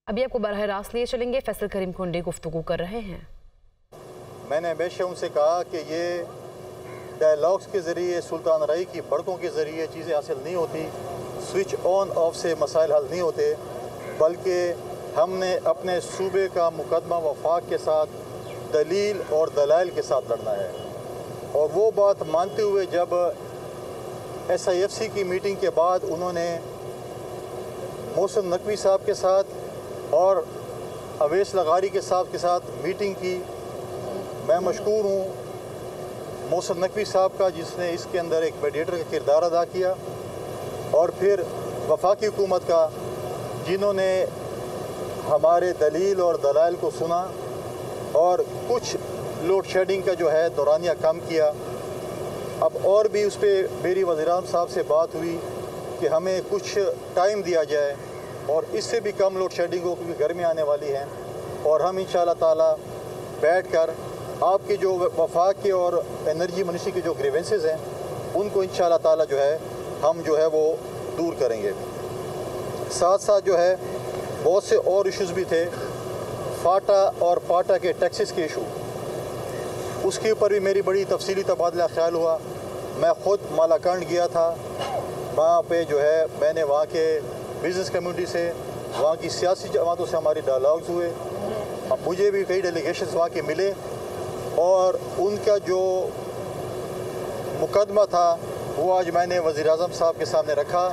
अभी आपको बराह रास्त लिए चलेंगे, फैसल करीम कुंडी गुफ्तगू कर रहे हैं। मैंने हमेशा उनसे कहा कि ये डायलॉग्स के ज़रिए, सुल्तान रई की बड़कों के ज़रिए चीज़ें हासिल नहीं होती, स्विच ऑन ऑफ से मसाइल हल नहीं होते, बल्कि हमने अपने सूबे का मुकदमा वफाक के साथ दलील और दलाइल के साथ लड़ना है। और वो बात मानते हुए जब SIFC की मीटिंग के बाद उन्होंने मोहसिन नकवी साहब के साथ और अवैस लगारी के साथ मीटिंग की, मैं मशकूर हूँ मोहसिन नकवी साहब का, जिसने इसके अंदर एक मीडिएटर का किरदार अदा किया, और फिर वफाकी हुकूमत का, जिन्होंने हमारे दलील और दलाइल को सुना और कुछ लोड शेडिंग का जो है दौरानिया कम किया। अब और भी उस पर मेरी वज़ीर-ए-आज़म साहब से बात हुई कि हमें कुछ टाइम दिया जाए और इससे भी कम लोड शेडिंग हो, क्योंकि गर्मी आने वाली है, और हम इंशाअल्लाह ताला बैठकर आपकी जो वफाक के और एनर्जी मिनिस्ट्री के जो ग्रीवेंसेस हैं उनको इंशाअल्लाह ताला जो है हम जो है वो दूर करेंगे। साथ साथ जो है बहुत से और इश्यूज़ भी थे, फाटा और पाटा के टैक्सेस के इशू, उसके ऊपर भी मेरी बड़ी तफसीली तबादला ख्याल हुआ। मैं ख़ुद मालाकांड गया था, वहाँ पे जो है मैंने वहाँ के बिज़नेस कम्युनिटी से, वहाँ की सियासी जमातों से हमारी डायलॉग्स हुए। अब मुझे भी कई डेलीगेशंस वहाँ के मिले और उनका जो मुकदमा था वो आज मैंने वज़ीर-ए-आज़म साहब के सामने रखा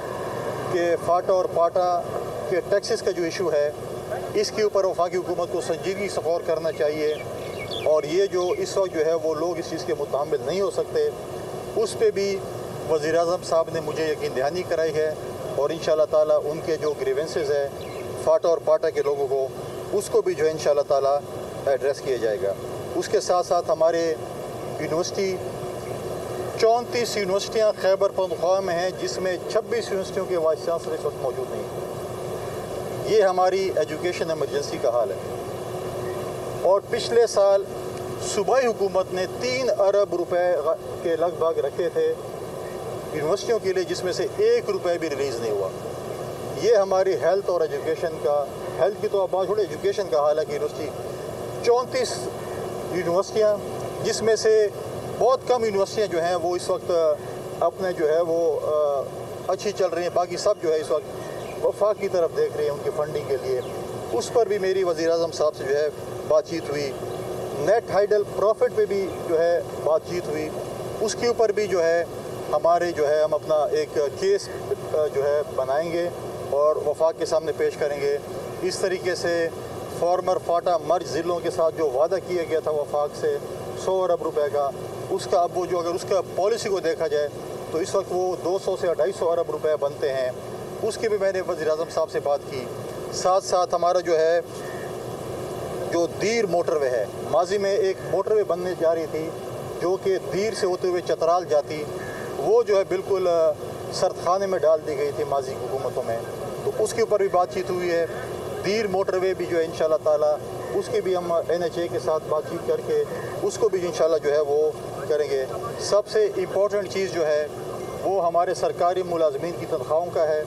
कि फाटा और पाटा के टैक्सेस का जो इशू है इसके ऊपर वफाकी हुकूमत को संजीदगी से गौर करना चाहिए, और ये जो इस वक्त जो है वो लोग इस चीज़ के मुतामिल नहीं हो सकते, उस पर भी वज़ीर-ए-आज़म साहब ने मुझे यकीन दहानी कराई है, और इंशाअल्लाह ताला उनके जो ग्रीवेंसेस है फाटा और पाटा के लोगों को, उसको भी जो है इंशाअल्लाह ताला एड्रेस किया जाएगा। उसके साथ साथ हमारे यूनिवर्सिटी 34 यूनिवर्सिटियाँ खैबर पख्तूनख्वा में हैं, जिसमें 26 यूनिवर्सिटियों के वाइस चांसलर इस वक्त मौजूद नहीं। ये हमारी एजुकेशन एमरजेंसी का हाल है। और पिछले साल सूबाई हुकूमत ने 3 अरब रुपए के लगभग रखे थे यूनिवर्सिटियों के लिए, जिसमें से 1 रुपये भी रिलीज़ नहीं हुआ। ये हमारी हेल्थ और एजुकेशन का, हेल्थ की तो आप बात छोड़े, एजुकेशन का हाल है कि यूनिवर्सिटी 34 यूनिवर्सिटियाँ, जिसमें से बहुत कम यूनिवर्सिटियाँ जो हैं वो इस वक्त अपने जो है वो अच्छी चल रही हैं, बाकी सब जो है इस वक्त वफाक की तरफ देख रहे हैं उनकी फंडिंग के लिए। उस पर भी मेरी वज़ीर-ए-आज़म साहब से जो है बातचीत हुई। नेट हाइडल प्रॉफिट पे भी जो है बातचीत हुई, उसके ऊपर भी जो है हमारे जो है हम अपना एक केस जो है बनाएंगे और वफाक के सामने पेश करेंगे। इस तरीके से फॉर्मर फाटा मर्ज ज़िलों के साथ जो वादा किया गया था वफाक से 100 अरब रुपए का, उसका अब वो जो अगर उसका पॉलिसी को देखा जाए तो इस वक्त वो 200 से 250 अरब रुपए बनते हैं। उसकी भी मैंने वज़ीर-ए-आज़म साहब से बात की। साथ साथ हमारा जो है जो दीर मोटरवे है, माजी में एक मोटरवे बनने जा रही थी जो कि दीर से होते हुए चतराल जाती, वो जो है बिल्कुल सरदखाने में डाल दी गई थी माजी हुकूमतों में, तो उसके ऊपर भी बातचीत हुई है। दीर मोटरवे भी जो है इंशाअल्लाह ताला उसके भी हम NHA के साथ बातचीत करके उसको भी इंशाअल्लाह जो है वो करेंगे। सबसे इम्पोर्टेंट चीज़ जो है वो हमारे सरकारी मुलाजमीन की तनख्वाहों का है।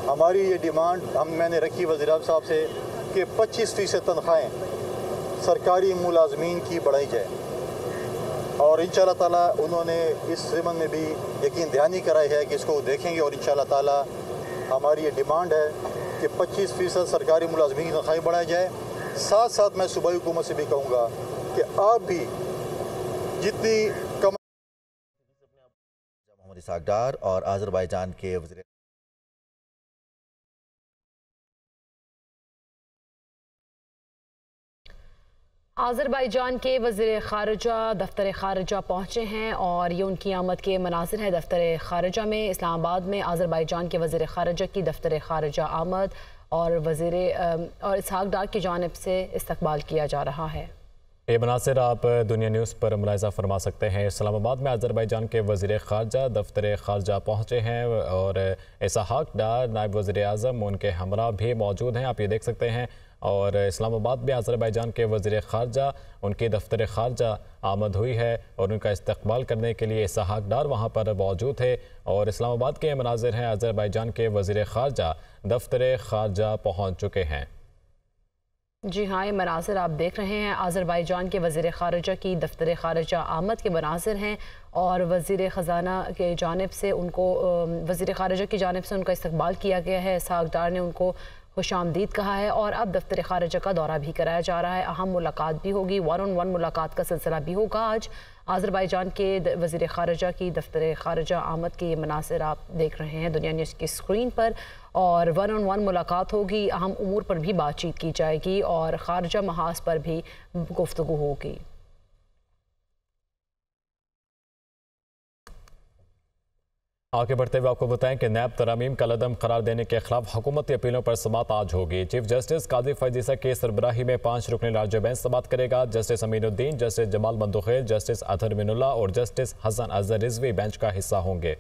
हमारी ये डिमांड मैंने रखी वज़ीर-ए-आज़म साहब से कि 25% तनख्वाहें सरकारी मुलाजमीन की बढ़ाई जाए, और इंशाअल्लाह ताला उन्होंने इस ज़िम्मन में भी यकीन दहानी कराई है कि इसको देखेंगे, और इंशाअल्लाह ताला हमारी ये डिमांड है कि 25% सरकारी मुलाजमीन की तनख्वाहें बढ़ाई जाए। साथ साथ मैं सूबाई हुकूमत से भी कहूँगा कि आप भी जितनी कम मोहम्मद इसाक डार और आज़रबाईजान के वज़ीर आज़रबाईजान के वज़ीर ख़ारिजा दफ्तर ख़ारिजा पहुँचे हैं और ये उनकी आमद के मनाज़िर है। दफ्तर ख़ारिजा में इस्लामाबाद में आज़रबाईजान के वज़ीर ख़ारिजा की दफ्तर ख़ारिजा आमद और इसहाक डार की जानिब से इस्तकबाल किया जा रहा है। ये मनासिर आप दुनिया न्यूज़ पर मुलाहिज़ा फरमा सकते हैं। इस्लामाबाद में आज़रबाईजान के वज़ीर ख़ारिजा दफ्तर ख़ारिजा पहुँचे हैं और इसहाक डार नायब वज़ीर आज़म उनके हमरा भी मौजूद हैं, आप ये देख सकते हैं। और इस्लामाबाद में आज़रबाईजान के वज़ीर ख़ारिजा उनकी दफ्तर ख़ारिजा आमद हुई है और उनका इस्तकबाल करने के लिए इसहाक डार वहाँ पर मौजूद है। और इस्लामाबाद के मनाजिर हैं, आज़रबाईजान के वज़ीर ख़ारिजा दफ्तर ख़ारिजा पहुँच चुके हैं। जी हाँ, ये मनाज़िर आप देख रहे हैं आज़रबाईजान के वज़ीर ख़ारिजा की दफ्तर ख़ारिजा आमद के मनाज़िर हैं और वज़ीर ख़ज़ाना के जानिब से उनको वज़ीर ख़ारिजा की जानिब से उनका इस्तकबाल किया गया है। इसहाक़ डार ने उनको खुशामदीद कहा है और अब दफ्तर ख़ारिजा का दौरा भी कराया जा रहा है। अहम मुलाकात भी होगी, 1-on-1 मुलाकात का सिलसिला भी होगा आज। आज़रबाईजान के वज़ीर ख़ारिजा की दफ्तर ख़ारिजा आमद के ये मनाज़िर आप देख रहे हैं दुनिया न्यूज़ की स्क्रीन पर और 1-on-1 मुलाकात होगी। अहम उमूर पर भी बातचीत की जाएगी और ख़ारिजा महाज पर भी गुफ्तगू होगी। आगे बढ़ते हुए आपको बताएं कि नैब तरामीम का कलअदम करार देने के खिलाफ हुकूमती अपीलों पर समात आज होगी। चीफ जस्टिस काजी फैज़ ईसा की सरबराही में 5 रुकनी लार्जर बेंच समात करेगा। Justice Aminuddin, justice Jamal Mandokhel, justice Athar Minallah और जस्टिस हसन अजहर रिजवी बेंच का हिस्सा होंगे।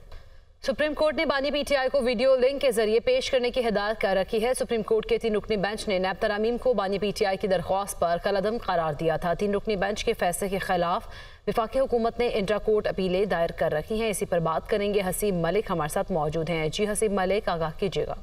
सुप्रीम कोर्ट ने बानी पीटीआई को वीडियो लिंक के जरिए पेश करने की हिदायत कर रखी है। सुप्रीम कोर्ट के 3 रुकनी बेंच ने नैब तरामीम को बानी पीटीआई की दरख्वास्त पर कलअदम करार दिया था। 3 रुकनी बेंच के फैसले के खिलाफ वफाकी हुकूमत ने इंट्रा कोर्ट अपीलें दायर कर रखी हैं। इसी पर बात करेंगे। हसीब मलिक हमारे साथ मौजूद हैं। जी हसीब मलिक, आगाह कीजिएगा।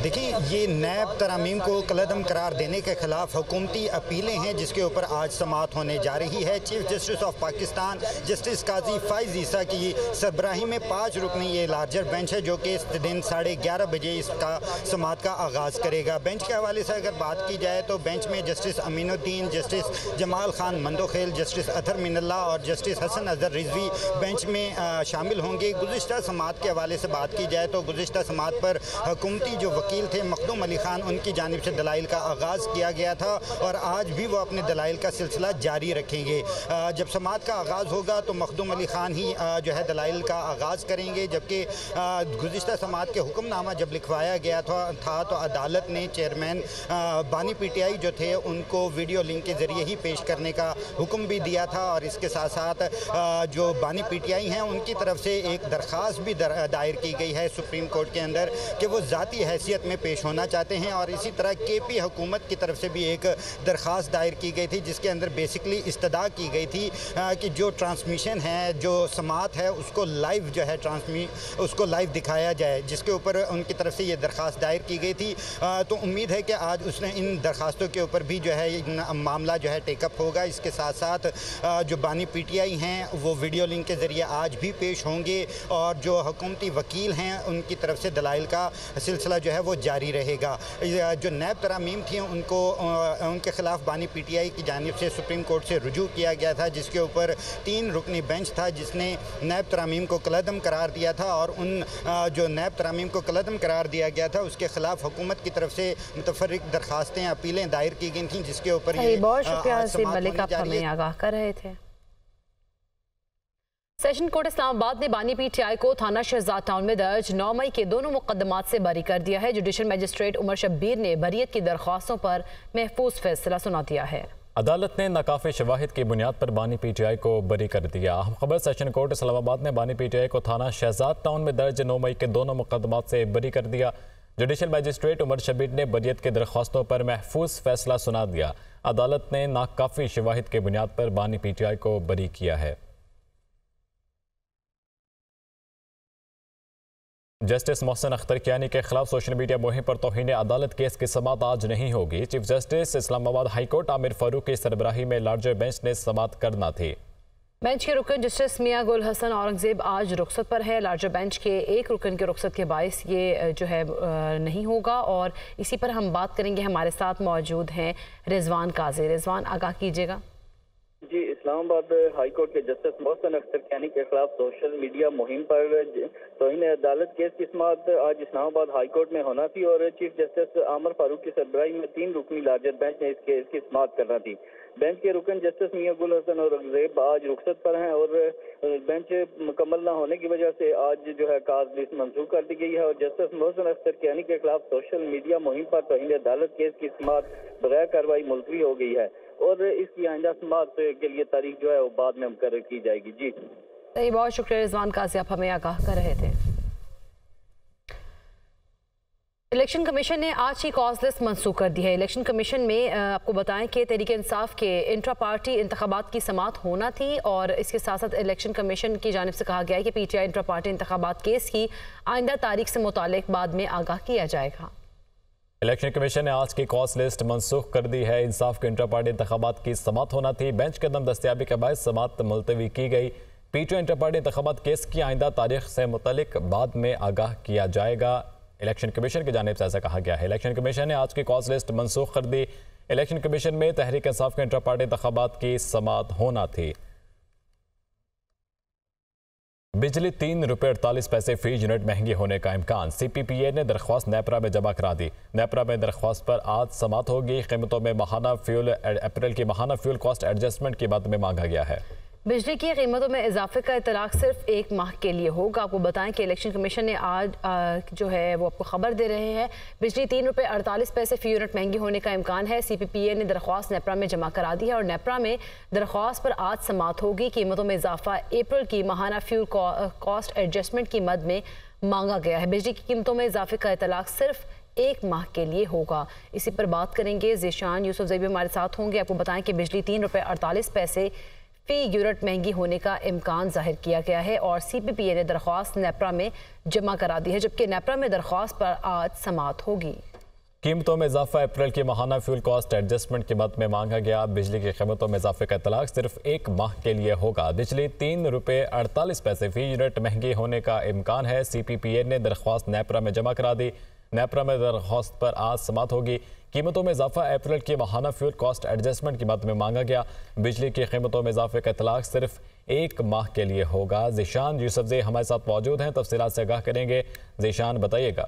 देखिए, ये नैब तरामीम को कलअदम करार देने के खिलाफ हुकूमती अपीलें हैं जिसके ऊपर आज समाअत होने जा रही है। Chief justice of Pakistan justice Qazi Faez Isa की सरबराही में 5 रुकनी ये लार्जर बेंच है जो कि इस दिन 11:30 बजे इसका समाअत का आगाज़ करेगा। बेंच के हवाले से अगर बात की जाए तो बेंच में justice Aminuddin, justice Jamal Khan Mandokhel, justice Athar Minallah और जस्टिस हसन अजहर रिजवी बेंच में शामिल होंगे। गुज़िश्ता समाअत के हवाले से बात की जाए तो गुज़िश्ता समाअत पर हुकूमती जो वकील थे मखदूम अली खान, उनकी जानिब से दलाइल का आगाज़ किया गया था और आज भी वो अपने दलाइल का सिलसिला जारी रखेंगे। जब समाअत का आगाज़ होगा तो मखदूम अली खान ही जो है दलाइल का आगाज़ करेंगे, जबकि गुज़िश्ता समाअत के हुक्मनामा जब लिखवाया गया था तो अदालत ने चेयरमैन बानी पीटीआई जो थे उनको वीडियो लिंक के ज़रिए ही पेश करने का हुक्म भी दिया था और इसके साथ साथ जो बानी पीटीआई हैं उनकी तरफ से एक दरख्वास्त भी दायर की गई है सुप्रीम कोर्ट के अंदर कि वो ज़ाती हैसियत में पेश होना चाहते हैं। और इसी तरह केपी हुकूमत की तरफ से भी एक दरख्वास्त दायर की गई थी जिसके अंदर बेसिकली इस्तदा की गई थी कि जो ट्रांसमिशन है, जो समाअत है, उसको लाइव जो है उसको लाइव दिखाया जाए, जिसके ऊपर उनकी तरफ से ये दरख्वास्त दायर की गई थी। तो उम्मीद है कि आज उसने इन दरख्वास्तों के ऊपर भी जो है मामला जो है टेकअप होगा। इसके साथ साथ जो बानी पीटीआई हैं वो वीडियो लिंक के ज़रिए आज भी पेश होंगे और जो हुकूमती वकील हैं उनकी तरफ से दलाइल का सिलसिला जो है वो जारी रहेगा। जो नैब तरामीम थी उनको उनके खिलाफ बानी पीटीआई की जानिब से सुप्रीम कोर्ट से रुजू किया गया था जिसके ऊपर 3 रुकनी बेंच था जिसने नैब तरामीम को कलअदम करार दिया था और उन जो नैब तरामीम को कलअदम करार दिया गया था उसके खिलाफ हुकूमत की तरफ से मुतफर्रिक दरखास्तें अपीलें दायर की गई थी जिसके ऊपर बहुत शुक्रिया हसीब मलिक, आप हमें आगाह कर रहे थे। सेशन कोर्ट इस्लामाबाद ने बानी पीटीआई को थाना शहजाद टाउन में दर्ज 9 मई के दोनों मुकदमात से बरी कर दिया है। जुडिशल मजिस्ट्रेट उमर शब्बीर ने बरीयत की दरख्वास्तों पर महफूज फैसला सुना दिया है। अदालत ने नाकाफी शवाहिद की बुनियाद पर बानी पीटीआई को बरी कर दिया। अहम खबर, सेशन कोर्ट इस्लामाबाद ने बानी पीटीआई को थाना शहजाद टाउन में दर्ज 9 मई के दोनों मुकदमात से बरी कर दिया। जुडिशल मजिस्ट्रेट उमर शब्बीर ने बरीयत की दरख्वास्तों पर महफूज फैसला सुना दिया। अदालत ने नाकाफी शवाहिद की बुनियाद पर बानी पीटीआई को बरी किया है। जस्टिस मोहसिन अख्तर कियानी के खिलाफ सोशल मीडिया मुहिम पर तौहीन अदालत केस की समाअत आज नहीं होगी। Chief justice Islamabad high court Aamir Farooq की सरबराही में लार्जर बेंच ने समाअत करना थी। बेंच के रुकन जस्टिस मियां गुल हसन औरंगजेब आज रुखसत पर है। लार्जर बेंच के एक रुकन के रुखसत के बायस ये जो है नहीं होगा और इसी पर हम बात करेंगे। हमारे साथ मौजूद हैं रिजवान काजी। रिजवान, आगाह कीजिएगा। जी, इस्लामाबाद हाई कोर्ट के जस्टिस मोहसिन अख्तर कियानी के खिलाफ सोशल मीडिया मुहिम पर तौहीन अदालत केस की समाअत आज इस्लामाबाद हाई कोर्ट में होना थी और चीफ जस्टिस आमिर फारूक की सरबराही में 3 रुकनी लार्जर बेंच ने इस केस की समाअत करना थी। बेंच के रुकन जस्टिस मियां गुल हसन औरंगजेब आज रुखसत पर हैं और बेंच मुकम्मल न होने की वजह से आज जो है काज लिस्ट मंसूख कर दी गई है और जस्टिस मोहसिन अख्तर कियानी के खिलाफ सोशल मीडिया मुहिम पर तौहीन अदालत केस की समाअत बगैर कार्रवाई मुलतवी हो गई है और इसकी आइंदा समाअत के लिए तारीख जो है वो बाद में मुकर्रर की जाएगी। जी सही, बहुत शुक्रिया रिजवान काजी, आप हमें आगाह कर रहे थे। इलेक्शन कमीशन ने आज ही कॉज लिस्ट मंसूख कर दी है। इलेक्शन कमीशन में आपको बताएं कि तहरीक इंसाफ के इंट्रा पार्टी इंतखाबात की समाअत होना थी और इसके साथ साथ इलेक्शन कमीशन की जानिब से कहा गया है कि पीटीआई इंट्रा पार्टी इंतखाबात केस की आइंदा तारीख से मुतालिक बाद में आगाह किया जाएगा। इलेक्शन कमीशन ने आज की कॉस्ट लिस्ट मनसूख कर दी है। इंसाफ के इंटर पार्टी इंतखाबात की समात होना थी। बेंच के दम दस्तियाबी के बाद समात मुलतवी की गई। पीटीओ इंटर पार्टी इंतखाबात केस की आइंदा तारीख से मुतलिक बाद में आगाह किया जाएगा। इलेक्शन कमीशन की जानिब से ऐसा कहा गया है। इलेक्शन कमीशन ने आज की कॉस्ट लिस्ट मनसूख कर दी। इलेक्शन कमीशन में तहरीक इंसाफ के इंटर पार्टी इंतखाबात की समात होना थी। बिजली 3 रुपये 48 पैसे फी यूनिट महंगी होने का इम्कान। CPPA ने दरख्वास्त नेपरा में जमा करा दी। नेपरा में दरख्वास्त पर आज समात होगी। कीमतों में माहाना फ्यूल अप्रैल की माहाना फ्यूल कॉस्ट एडजस्टमेंट की मद में मांगा गया है। बिजली की कीमतों में इजाफे का इतलाक सिर्फ 1 माह के लिए होगा। आपको बताएं कि इलेक्शन कमीशन ने आज जो है वो आपको खबर दे रहे हैं। बिजली 3 रुपये 48 पैसे फी यूनिट महंगी होने का इम्कान है। CPPA ने दरख्वास्त नेपरा में जमा करा दी है और नेपरा में दरख्वास्त पर आज समात होगी। कीमतों में इजाफा अप्रैल की माहाना फ्यूल कॉस्ट एडजस्टमेंट की मद में मांगा गया है। बिजली की कीमतों में इजाफे का इतलाक सिर्फ 1 माह के लिए होगा। इसी पर बात करेंगे। ज़ीशान यूसुफ ज़ैबी हमारे साथ होंगे। आपको बताएं कि बिजली 3 रुपये 48 पैसे फी यूनिट महंगी होने का इम्कान जाहिर किया गया है और CPPA ने दरख्वास्त नेपरा में जमा करा दी है, जबकि नेपरा में दरख्वास्त पर आज समात होगी। कीमतों में इजाफा अप्रैल की माहाना फ्यूल कॉस्ट एडजस्टमेंट की मद में मांगा गया। बिजली की कीमतों में इजाफे का इतलाक सिर्फ 1 माह के लिए होगा। बिजली 3 रुपये 48 पैसे फी यूनिट महंगी होने का इम्कान है। CPPA ने दरख्वास्त नेपरा में जमा करा दी। नेपरा में दरख्वास्त पर आज समात होगी। कीमतों में इजाफा अप्रैल की माहाना फ्यूल कॉस्ट एडजस्टमेंट की मद में मांगा गया। बिजली की कीमतों में इजाफे का इतलाक सिर्फ 1 माह के लिए होगा। ज़ीशान यूसुफ हमारे साथ मौजूद हैं, तफसीलात से आगाह करेंगे। ज़ीशान बताइएगा।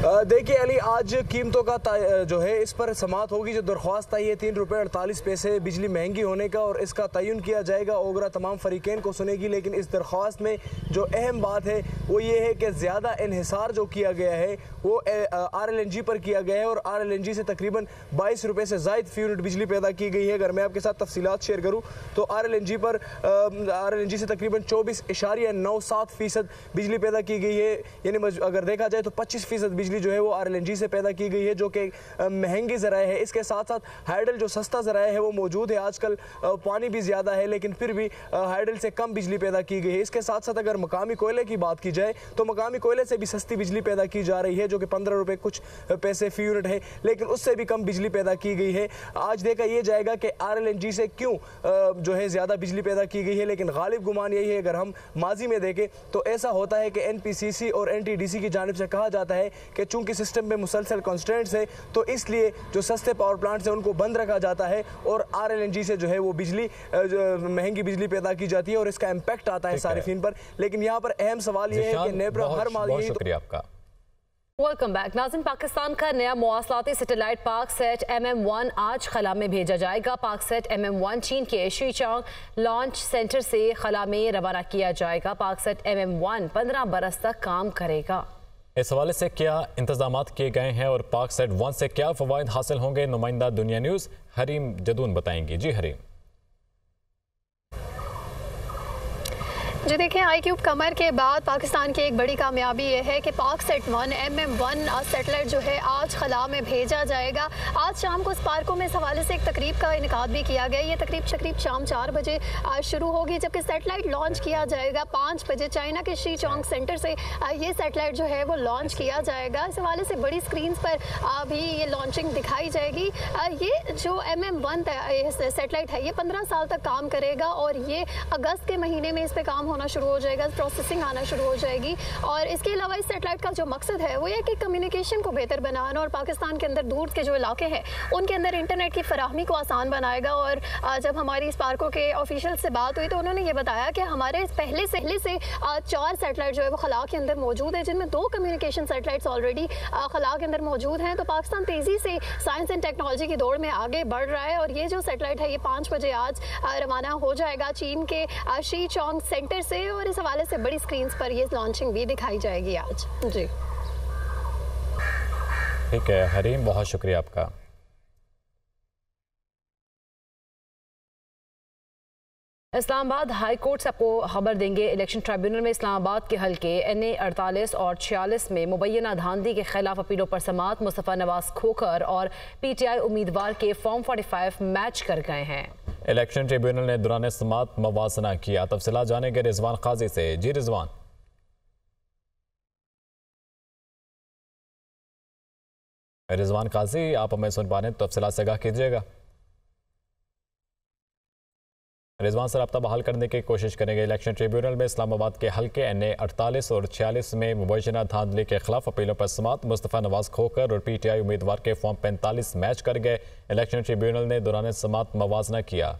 देखिए अली, आज कीमतों का जो है इस पर समात होगी। जो दरख्वास्त आई है 3 रुपये 48 पैसे बिजली महंगी होने का और इसका तयन किया जाएगा। ओगरा तमाम फरीकैन को सुनेगी, लेकिन इस दरख्वास्त में जो अहम बात है वो ये है कि ज़्यादा इन्हिसार जो किया गया है वो RLNG पर किया गया है और RLNG से तकरीबन 22 रुपये से ज़ायद फी यूनिट बिजली पैदा की गई है। अगर मैं आपके साथ तफसीलात शेयर करूँ तो RLNG से तकरीबन 24.97% बिजली पैदा की गई है। यानी अगर देखा जाए तो 25% बिजली जो है वो RLNG से पैदा की गई है, जो कि महंगी ज़राए है। इसके साथ साथ हाइडल जो सस्ता ज़राए है वो मौजूद है। आजकल पानी भी ज़्यादा है, लेकिन फिर भी हाइडल से कम बिजली पैदा की गई है। इसके साथ साथ अगर मकामी कोयले की बात की जाए तो मकामी कोयले से भी सस्ती बिजली पैदा की जा रही है, जो कि 15 रुपये कुछ पैसे फी यूनिट है, लेकिन उससे भी कम बिजली पैदा की गई है। आज देखा यह जाएगा कि RLNG से क्यों जो है ज़्यादा बिजली पैदा की गई है, लेकिन गालिब गुमान यही है। अगर हम माजी में देखें तो ऐसा होता है कि NPCC और NTDC की जानिब से कहा जाता है कि चूंकि सिस्टम में मुसलसल कॉन्स्टेंट्स है तो इसलिए जो सस्ते पावर प्लांट्स हैं उनको बंद रखा जाता है और RLNG से जो है वो बिजली महंगी बिजली पैदा की जाती है और इसका इम्पैक्ट आता है सारिफिन पर। लेकिन यहाँ पर अहम सवाल ये है कि नेपरा हर माह यही। शुक्रिया आपका। वेलकम बैक नाज़रीन। पाकिस्तान का नया मवासलाती सैटेलाइट पाकसेट MM1 आज खला में भेजा जाएगा। पाकसेट MM1 चीन के शीचांग लॉन्च सेंटर से खला में रवाना किया जाएगा। पाकसेट MM1 15 बरस तक काम करेगा। इस हवाले से क्या इंतजामात किए गए हैं और पाकसेट 1 से क्या फ़वाइद हासिल होंगे, नुमाइंदा दुनिया न्यूज़ हरीम जदून बताएंगी। जी हरीम। जी देखिए, iCube कमर के बाद पाकिस्तान की एक बड़ी कामयाबी ये है कि पाकसेट 1 MM1 सैटेलाइट जो है आज खला में भेजा जाएगा। आज शाम को स्पार्को में इस हवाले से एक तकरीब का इनेकाद भी किया गया। ये तकरीब शाम 4 बजे आज शुरू होगी, जबकि सैटेलाइट लॉन्च किया जाएगा 5 बजे चाइना के शीचोंग सेंटर से। ये सैटेलाइट जो है वो लॉन्च किया जाएगा। इस हवाले से बड़ी स्क्रीन पर भी ये लॉन्चिंग दिखाई जाएगी। ये जो MM1 सैटेलाइट है ये 15 साल तक काम करेगा और ये अगस्त के महीने में इस पर काम होना शुरू हो जाएगा, प्रोसेसिंग आना शुरू हो जाएगी। और इसके अलावा इस सैटेलाइट का जो मकसद है वो ये कि कम्युनिकेशन को बेहतर बनाना और पाकिस्तान के अंदर दूर के जो इलाके हैं उनके अंदर इंटरनेट की फराहमी को आसान बनाएगा। और जब हमारी स्पार्को के ऑफिशियल से बात हुई तो उन्होंने ये बताया कि हमारे पहले से 4 सैटेलाइट जो है वो खला के अंदर मौजूद है, जिनमें 2 कम्युनिकेशन सैटेलाइट्स ऑलरेडी खला के अंदर मौजूद हैं। तो पाकिस्तान तेज़ी से साइंस एंड टेक्नोलॉजी की दौड़ में आगे बढ़ रहा है और ये जो सैटेलाइट है ये 5 बजे आज रवाना हो जाएगा चीन के शीचोंग सेंटर से और इस हवाले से बड़ी स्क्रीन पर ये लॉन्चिंग भी दिखाई जाएगी आज। जी ठीक है हरीम, बहुत शुक्रिया आपका। इस्लामाबाद हाई कोर्ट से आपको खबर देंगे। इलेक्शन ट्राइब्यूनल में इस्लामाबाद के हल्के NA 48 और 46 में मुबैना धांधली के खिलाफ अपीलों पर समात। मुस्तफ़ा नवाज खोखर और PTI उम्मीदवार के फॉर्म 45 मैच कर गए हैं। इलेक्शन ट्रिब्यूनल ने दौरान समात मवाजना किया। तफसीलात जानेंगे रिजवान काजी से। जी रिजवान। रिजवान काजी, आप हमें सुन पा रहे हैं, तफसीलात से आगाह कीजिएगा। रिजवान से रब्ता बहाल करने की कोशिश करेंगे। इलेक्शन ट्रिब्यूनल में इस्लामाबाद के हल्के NA 48 और 46 में मुबैना धांधली के खिलाफ अपीलों पर समाअत। मुस्तफ़ा नवाज खोकर और PTI उम्मीदवार के फॉर्म 45 मैच कर गए। इलेक्शन ट्रिब्यूनल ने दौरान समाअत मवाजना किया।